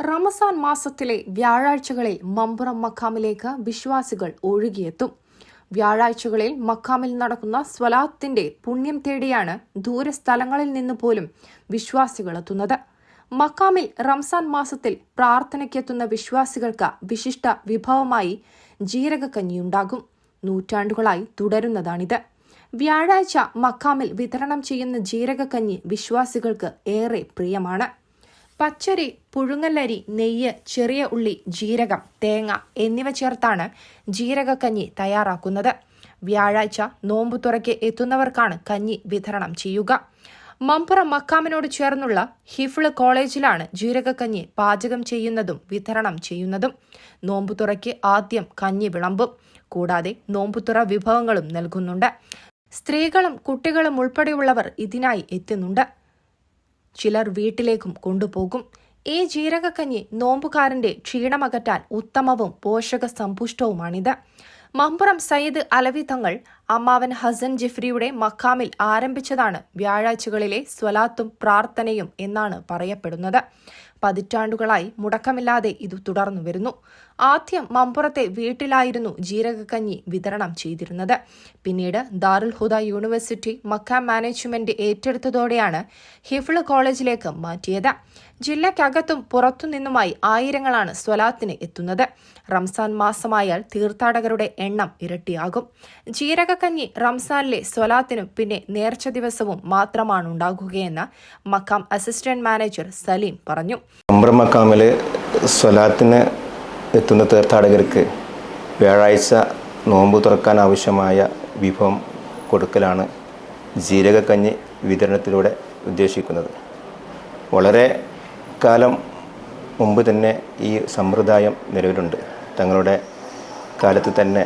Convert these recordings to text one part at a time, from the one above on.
റമസാൻ മാസത്തിലെ വ്യാഴാഴ്ചകളിൽ മമ്പുറം മഖാമിലേക്ക് വിശ്വാസികൾ ഒഴുകിയെത്തും. വ്യാഴാഴ്ചകളിൽ മഖാമിൽ നടക്കുന്ന സ്വലാത്തിന്റെ പുണ്യം തേടിയാണ് ദൂരസ്ഥലങ്ങളിൽ നിന്ന് പോലും വിശ്വാസികൾ എത്തുന്നത്. മഖാമിൽ റംസാൻ മാസത്തിൽ പ്രാർത്ഥനയ്ക്കെത്തുന്ന വിശ്വാസികൾക്ക് വിശിഷ്ട വിഭവമായി ജീരകക്കഞ്ഞിയുണ്ടാകും. നൂറ്റാണ്ടുകളായി തുടരുന്നതാണിത്. വ്യാഴാഴ്ച മഖാമിൽ വിതരണം ചെയ്യുന്ന ജീരകക്കഞ്ഞി വിശ്വാസികൾക്ക് ഏറെ പ്രിയമാണ്. പച്ചരി, പുഴുങ്ങലരി, നെയ്യ്, ചെറിയ ഉള്ളി, ജീരകം, തേങ്ങ എന്നിവ ചേർത്താണ് ജീരകക്കഞ്ഞി തയ്യാറാക്കുന്നത്. വ്യാഴാഴ്ച നോമ്പുതുറയ്ക്ക് എത്തുന്നവർക്കാണ് കഞ്ഞി വിതരണം ചെയ്യുക. മമ്പുറം മഖാമിനോട് ചേർന്നുള്ള ഹിഫ്ള് കോളേജിലാണ് ജീരകക്കഞ്ഞി പാചകം ചെയ്യുന്നതും വിതരണം ചെയ്യുന്നതും. നോമ്പുതുറയ്ക്ക് ആദ്യം കഞ്ഞി വിളമ്പും. കൂടാതെ നോമ്പുതുറ വിഭവങ്ങളും നൽകുന്നുണ്ട്. സ്ത്രീകളും കുട്ടികളും ഉൾപ്പെടെയുള്ളവർ ഇതിനായി എത്തുന്നുണ്ട്. ചിലർ വീട്ടിലേക്കും കൊണ്ടുപോകും. ഈ ജീരകക്കഞ്ഞി നോമ്പുകാരന്റെ ക്ഷീണമകറ്റാൻ ഉത്തമവും പോഷക സമ്പുഷ്ടവുമാണിത്. മമ്പുറം സയ്യിദ് അലവി തങ്ങൾ അമ്മാവൻ ഹസൻ ജിഫ്രിയുടെ മഖാമിൽ ആരംഭിച്ചതാണ് വ്യാഴാഴ്ചകളിലെ സ്വലാത്തും പ്രാർത്ഥനയും എന്നാണ് പറയപ്പെടുന്നത്. പതിറ്റാണ്ടുകളായി മുടക്കമില്ലാതെ ഇത് തുടർന്നു വരുന്നു. ആദ്യം മമ്പുറത്തെ വീട്ടിലായിരുന്നു ജീരകക്കഞ്ഞി വിതരണം ചെയ്തിരുന്നത്. പിന്നീട് ദാറുൽ ഹുദ യൂണിവേഴ്സിറ്റി മഖാം മാനേജ്മെന്റ് ഏറ്റെടുത്തതോടെയാണ് ഹിഫ്ള് കോളേജിലേക്ക് മാറ്റിയത്. ജില്ലയ്ക്കകത്തും പുറത്തുനിന്നുമായി ആയിരങ്ങളാണ് സ്വലാത്തിന് എത്തുന്നത്. റംസാൻ മാസമായാൽ തീർത്ഥാടകരുടെ എണ്ണം ഇരട്ടിയാകും. ജീരകക്കഞ്ഞി റംസാനിലെ സ്വലാത്തിനും പിന്നെ നേർച്ച ദിവസവും മാത്രമാണ് ഉണ്ടാകുകയെന്ന് മഖാം അസിസ്റ്റന്റ് മാനേജർ സലീം പറഞ്ഞു. മമ്പുറം മഖാമില് സ്വലാത്തിന് എത്തുന്ന തീർത്ഥാടകർക്ക് വ്യാഴാഴ്ച നോമ്പ് തുറക്കാൻ ആവശ്യമായ വിഭവം കൊടുക്കലാണ് ജീരകക്കഞ്ഞി വിതരണത്തിലൂടെ ഉദ്ദേശിക്കുന്നത്. വളരെ കാലം മുമ്പ് തന്നെ ഈ സമ്പ്രദായം നിലവിലുണ്ട്. തങ്ങളുടെ കാലത്ത് തന്നെ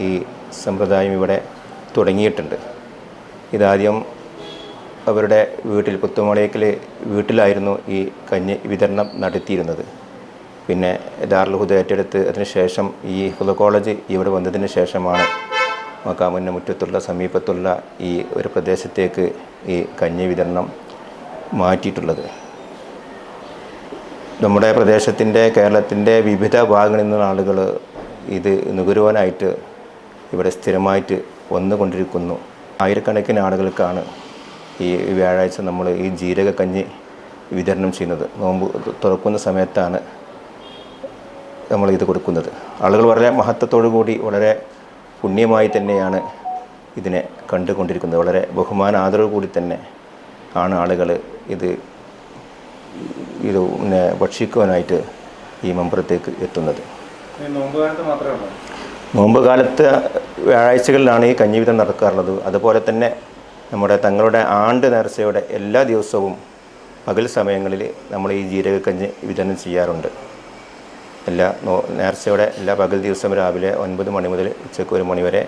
ഈ സമ്പ്രദായം ഇവിടെ തുടങ്ങിയിട്ടുണ്ട്. ഇതാദ്യം അവരുടെ വീട്ടിൽ പുത്തുമളയ്ക്കൽ വീട്ടിലായിരുന്നു ഈ കഞ്ഞി വിതരണം നടത്തിയിരുന്നത്. പിന്നെ ദാറുൽ ഹുദ ഏറ്റെടുത്ത് അതിനുശേഷം ഈ ഹിഫ്ള് കോളേജ് ഇവിടെ വന്നതിന് ശേഷമാണ് മഖാമിന് മുറ്റത്തുള്ള സമീപത്തുള്ള ഈ ഒരു പ്രദേശത്തേക്ക് ഈ കഞ്ഞി വിതരണം മാറ്റിയിട്ടുള്ളത്. നമ്മുടെ പ്രദേശത്തിൻ്റെ കേരളത്തിൻ്റെ വിവിധ ഭാഗങ്ങളിൽ നിന്നുള്ള ആളുകൾ ഇത് നുകരുവാനായിട്ട് ഇവിടെ സ്ഥിരമായിട്ട് വന്നുകൊണ്ടിരിക്കുന്നു. ആയിരക്കണക്കിന് ആളുകൾക്കാണ് ഈ വ്യാഴാഴ്ച നമ്മൾ ഈ ജീരകക്കഞ്ഞി വിതരണം ചെയ്യുന്നത്. നോമ്പ് തുറക്കുന്ന സമയത്താണ് നമ്മൾ ഇത് കൊടുക്കുന്നത്. ആളുകൾ വളരെ മഹത്വത്തോടു കൂടി വളരെ പുണ്യമായി തന്നെയാണ് ഇതിനെ കണ്ടുകൊണ്ടിരിക്കുന്നത്. വളരെ ബഹുമാന ആദരവ് കൂടി തന്നെ ആണ് ആളുകൾ ഇത് പിന്നെ ഭക്ഷിക്കുവാനായിട്ട് ഈ മമ്പുറത്തേക്ക് എത്തുന്നത്. നോമ്പ് കാലത്ത് വ്യാഴാഴ്ചകളിലാണ് ഈ കഞ്ഞി വിതരണം നടക്കാറുള്ളത്. അതുപോലെ തന്നെ നമ്മുടെ തങ്ങളുടെ ആണ്ട് നേർച്ചയുടെ എല്ലാ ദിവസവും പകൽ സമയങ്ങളിൽ നമ്മൾ ഈ ജീരകക്കഞ്ഞി വിതരണം ചെയ്യാറുണ്ട്. നേർച്ചയുടെ എല്ലാ പകൽ ദിവസം രാവിലെ 9 മണി മുതൽ ഉച്ചയ്ക്ക് 1 മണി വരെ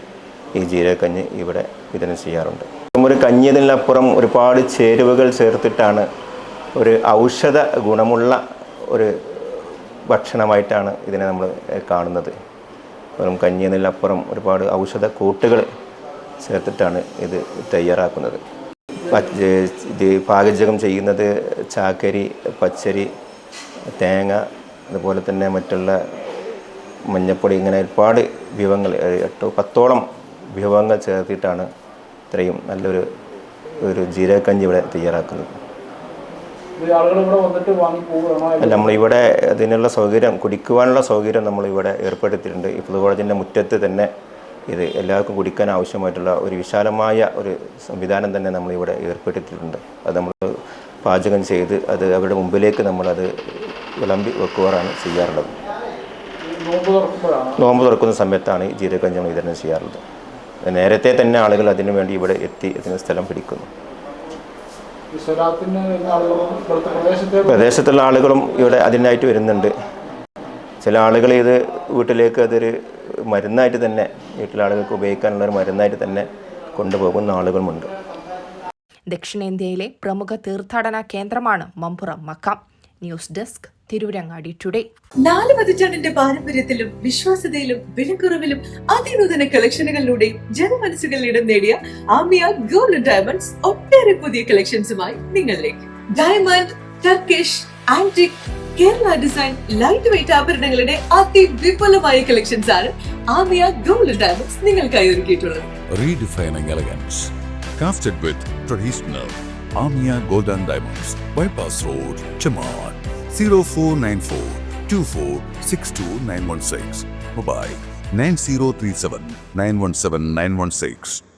ഈ ജീരകക്കഞ്ഞി ഇവിടെ വിതരണം ചെയ്യാറുണ്ട്. ഒരു കഞ്ഞിയതിനപ്പുറം ഒരുപാട് ചേരുവകൾ ചേർത്തിട്ടാണ് ഒരു ഔഷധ ഗുണമുള്ള ഒരു ഭക്ഷണമായിട്ടാണ് ഇതിനെ നമ്മൾ കാണുന്നത്. വെറും കഞ്ഞിയതിനപ്പുറം ഒരുപാട് ഔഷധ കൂട്ടുകൾ ചേർത്തിട്ടാണ് ഇത് തയ്യാറാക്കുന്നത്. ഇത് പാചകം ചെയ്യുന്നത് ചാക്കരി, പച്ചരി, തേങ്ങ, അതുപോലെ തന്നെ മറ്റുള്ള മഞ്ഞപ്പൊടി, ഇങ്ങനെ ഒരുപാട് വിഭവങ്ങൾ 8-10ഓളം വിഭവങ്ങൾ ചേർത്തിട്ടാണ് ഇത്രയും നല്ലൊരു ജീരകക്കഞ്ഞി ഇവിടെ തയ്യാറാക്കുന്നത്. നമ്മളിവിടെ അതിനുള്ള സൗകര്യം, കുടിക്കുവാനുള്ള സൗകര്യം നമ്മളിവിടെ ഏർപ്പെടുത്തിയിട്ടുണ്ട്. ഹിഫ്ള് കോളേജിൻ്റെ മുറ്റത്ത് തന്നെ ഇത് എല്ലാവർക്കും കുടിക്കാൻ ആവശ്യമായിട്ടുള്ള ഒരു വിശാലമായ ഒരു സംവിധാനം തന്നെ നമ്മളിവിടെ ഏർപ്പെടുത്തിയിട്ടുണ്ട്. അത് നമ്മൾ പാചകം ചെയ്ത് അത് അവരുടെ മുമ്പിലേക്ക് നമ്മളത് വിളമ്പി വെക്കുവാറാണ് ചെയ്യാറുള്ളത്. നോമ്പ് തുറക്കുന്ന സമയത്താണ് ഈ ജീരകക്കഞ്ഞി വിതരണം ചെയ്യാറുള്ളത്. നേരത്തെ തന്നെ ആളുകൾ അതിനു വേണ്ടി ഇവിടെ എത്തി അതിന് സ്ഥലം പിടിക്കുന്നു. പ്രദേശത്തുള്ള ആളുകളും ഇവിടെ അതിനായിട്ട് വരുന്നുണ്ട്. ചില ആളുകൾ ഇത് വീട്ടിലേക്ക് അതൊരു മരുന്നായിട്ട് തന്നെ, വീട്ടിലെ ആളുകൾക്ക് ഉപയോഗിക്കാനുള്ള ഒരു മരുന്നായിട്ട് തന്നെ കൊണ്ടുപോകുന്ന ആളുകളുമുണ്ട്. ദക്ഷിണേന്ത്യയിലെ പ്രമുഖ തീർത്ഥാടന കേന്ദ്രമാണ് Mamburam Maqam. News desk, Tirurangadi today. 4 പതിറ്റാണ്ടിന്റെ പാരമ്പര്യത്തിലും വിശ്വാസ്യതയിലും വിലക്കുറവിലും അതിനൂതന കളക്ഷനുകളിലൂടെ ജനമനസ്സുകളിൽ ഇടം നേടിയ ആമിയ ഗോൾഡ് ഡയമണ്ട്സ് ഒട്ടേറെ പുതിയ കളക്ഷൻസുമായി നിങ്ങളിലേക്ക്. Diamond, Turkish, antique, Kerala design light weight ആഭരണങ്ങളുടെ അതിവിപുലമായ കളക്ഷൻസ് ആണ് ആമിയ ഗോൾഡ് ഡയമണ്ട്സ് നിങ്ങൾക്കായി ഒരുക്കിയിട്ടുള്ളത്. Redefining elegance, crafted with traditional. Amia Gold and Diamonds, Bypass Road, Chaman, 0494 2462 916. Mobile 9037 917 916.